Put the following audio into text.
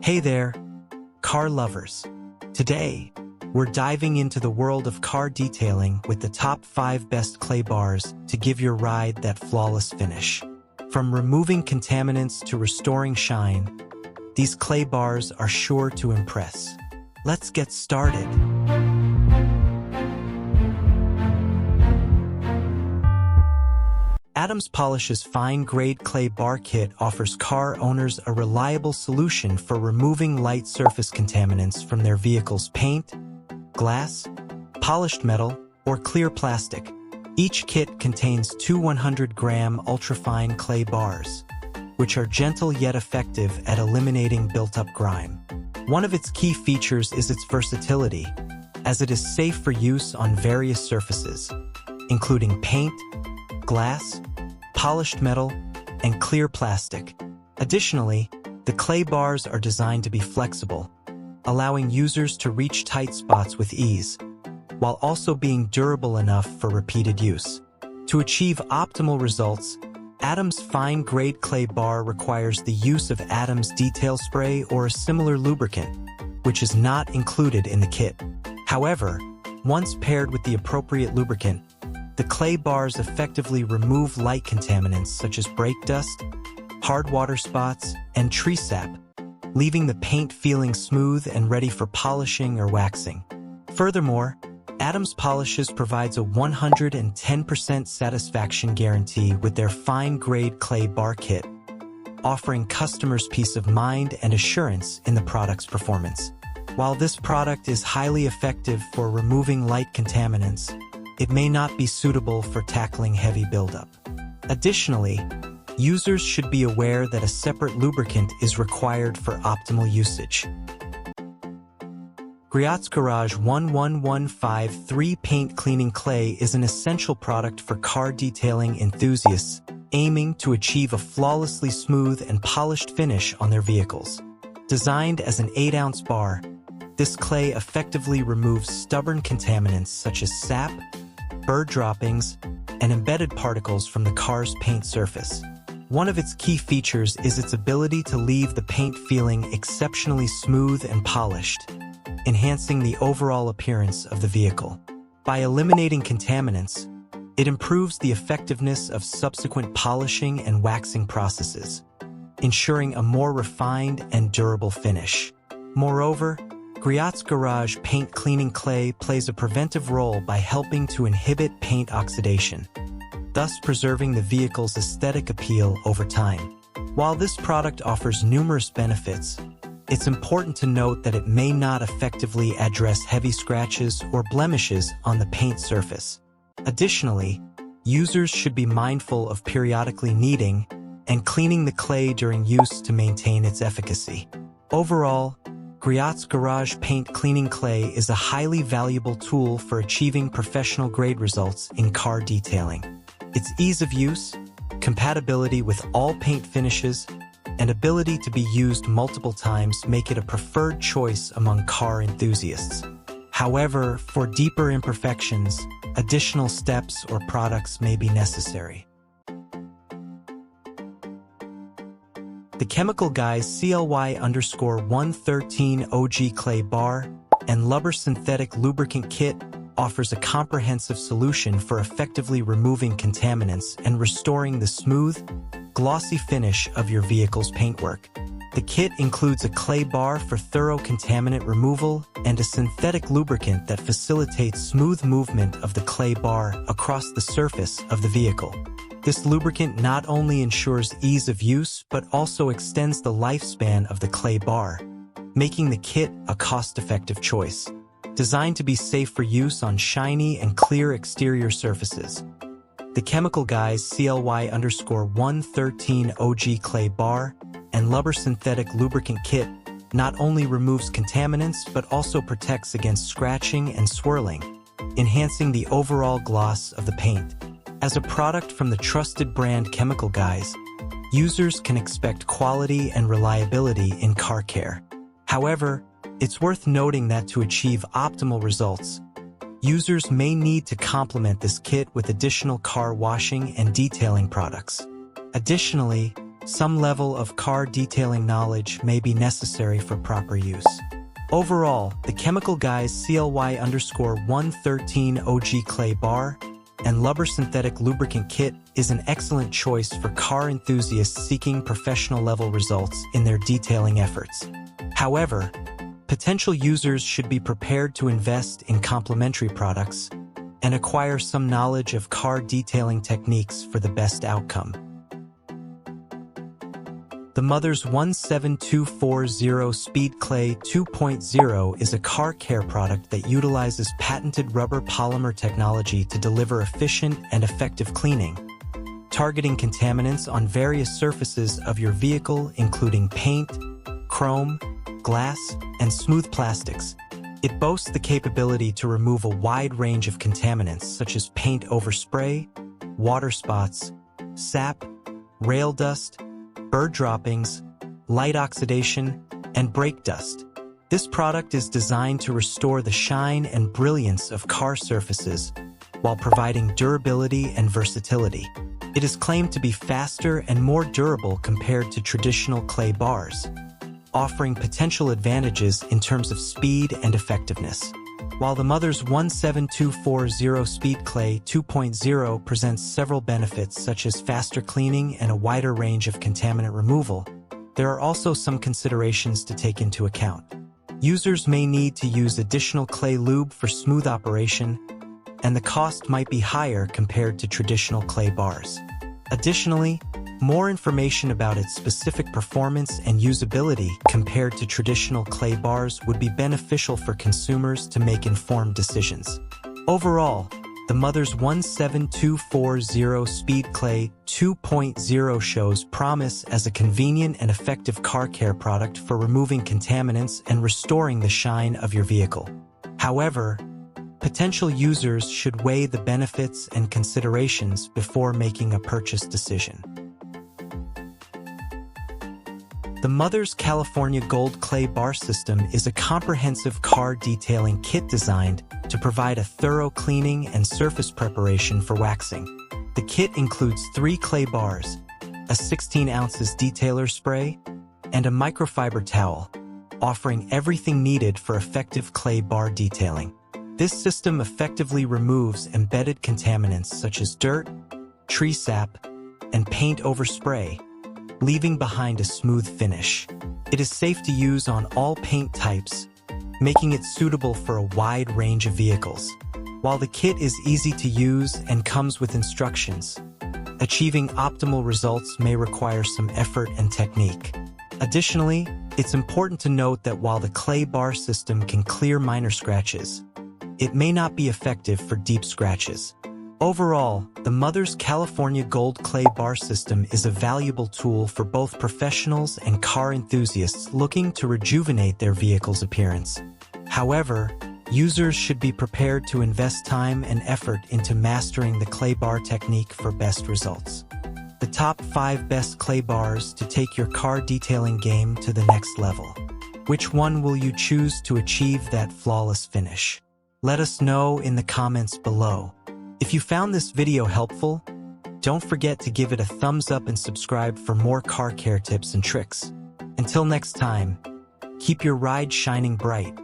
Hey there, car lovers. Today, we're diving into the world of car detailing with the top 5 best clay bars to give your ride that flawless finish. From removing contaminants to restoring shine, these clay bars are sure to impress. Let's get started. Adams Polish's fine-grade clay bar kit offers car owners a reliable solution for removing light surface contaminants from their vehicle's paint, glass, polished metal, or clear plastic. Each kit contains two 100-gram ultrafine clay bars, which are gentle yet effective at eliminating built-up grime. One of its key features is its versatility, as it is safe for use on various surfaces, including paint, glass, polished metal, and clear plastic. Additionally, the clay bars are designed to be flexible, allowing users to reach tight spots with ease, while also being durable enough for repeated use. To achieve optimal results, Adams fine-grade clay bar requires the use of Adams Detail Spray or a similar lubricant, which is not included in the kit. However, once paired with the appropriate lubricant, the clay bars effectively remove light contaminants such as brake dust, hard water spots, and tree sap, leaving the paint feeling smooth and ready for polishing or waxing. Furthermore, Adams Polishes provides a 110% satisfaction guarantee with their fine-grade clay bar kit, offering customers peace of mind and assurance in the product's performance. While this product is highly effective for removing light contaminants, it may not be suitable for tackling heavy buildup. Additionally, users should be aware that a separate lubricant is required for optimal usage. Griot's Garage 11153 Paint Cleaning Clay is an essential product for car detailing enthusiasts aiming to achieve a flawlessly smooth and polished finish on their vehicles. Designed as an 8-ounce bar, this clay effectively removes stubborn contaminants such as sap, bird droppings, and embedded particles from the car's paint surface. One of its key features is its ability to leave the paint feeling exceptionally smooth and polished, enhancing the overall appearance of the vehicle. By eliminating contaminants, it improves the effectiveness of subsequent polishing and waxing processes, ensuring a more refined and durable finish. Moreover, Griot's Garage Paint Cleaning Clay plays a preventive role by helping to inhibit paint oxidation, thus preserving the vehicle's aesthetic appeal over time. While this product offers numerous benefits, it's important to note that it may not effectively address heavy scratches or blemishes on the paint surface. Additionally, users should be mindful of periodically kneading and cleaning the clay during use to maintain its efficacy. Overall, Griot's Garage Paint Cleaning Clay is a highly valuable tool for achieving professional-grade results in car detailing. Its ease of use, compatibility with all paint finishes, and ability to be used multiple times make it a preferred choice among car enthusiasts. However, for deeper imperfections, additional steps or products may be necessary. The Chemical Guys CLY_113 OG Clay Bar and Lubber Synthetic Lubricant Kit offers a comprehensive solution for effectively removing contaminants and restoring the smooth, glossy finish of your vehicle's paintwork. The kit includes a clay bar for thorough contaminant removal and a synthetic lubricant that facilitates smooth movement of the clay bar across the surface of the vehicle. This lubricant not only ensures ease of use but also extends the lifespan of the clay bar, making the kit a cost-effective choice. Designed to be safe for use on shiny and clear exterior surfaces, the Chemical Guys CLY_113 OG Clay Bar and Lubber Synthetic Lubricant Kit not only removes contaminants but also protects against scratching and swirling, enhancing the overall gloss of the paint. As a product from the trusted brand Chemical Guys, users can expect quality and reliability in car care. However, it's worth noting that to achieve optimal results, users may need to complement this kit with additional car washing and detailing products. Additionally, some level of car detailing knowledge may be necessary for proper use. Overall, the Chemical Guys CLY_113 OG Clay Bar and Lubber Synthetic Lubricant Kit is an excellent choice for car enthusiasts seeking professional-level results in their detailing efforts. However, potential users should be prepared to invest in complementary products and acquire some knowledge of car detailing techniques for the best outcome. The Mothers 17240 Speed Clay 2.0 is a car care product that utilizes patented rubber polymer technology to deliver efficient and effective cleaning, targeting contaminants on various surfaces of your vehicle, including paint, chrome, glass, and smooth plastics. It boasts the capability to remove a wide range of contaminants such as paint overspray, water spots, sap, rail dust, bird droppings, light oxidation, and brake dust. This product is designed to restore the shine and brilliance of car surfaces while providing durability and versatility. It is claimed to be faster and more durable compared to traditional clay bars, offering potential advantages in terms of speed and effectiveness. While the Mothers 17240 Speed Clay 2.0 presents several benefits such as faster cleaning and a wider range of contaminant removal, there are also some considerations to take into account. Users may need to use additional clay lube for smooth operation, and the cost might be higher compared to traditional clay bars. Additionally, more information about its specific performance and usability compared to traditional clay bars would be beneficial for consumers to make informed decisions. Overall, the Mothers 17240 Speed Clay 2.0 shows promise as a convenient and effective car care product for removing contaminants and restoring the shine of your vehicle. However, potential users should weigh the benefits and considerations before making a purchase decision. The Mothers California Gold Clay Bar System is a comprehensive car detailing kit designed to provide a thorough cleaning and surface preparation for waxing. The kit includes 3 clay bars, a 16 ounces detailer spray, and a microfiber towel, offering everything needed for effective clay bar detailing. This system effectively removes embedded contaminants such as dirt, tree sap, and paint overspray, leaving behind a smooth finish. It is safe to use on all paint types, making it suitable for a wide range of vehicles. While the kit is easy to use and comes with instructions, achieving optimal results may require some effort and technique. Additionally, it's important to note that while the clay bar system can clear minor scratches, it may not be effective for deep scratches. Overall, the Mothers California Gold Clay Bar System is a valuable tool for both professionals and car enthusiasts looking to rejuvenate their vehicle's appearance. However, users should be prepared to invest time and effort into mastering the clay bar technique for best results. The top 5 best clay bars to take your car detailing game to the next level. Which one will you choose to achieve that flawless finish? Let us know in the comments below. If you found this video helpful, don't forget to give it a thumbs up and subscribe for more car care tips and tricks. Until next time, keep your ride shining bright.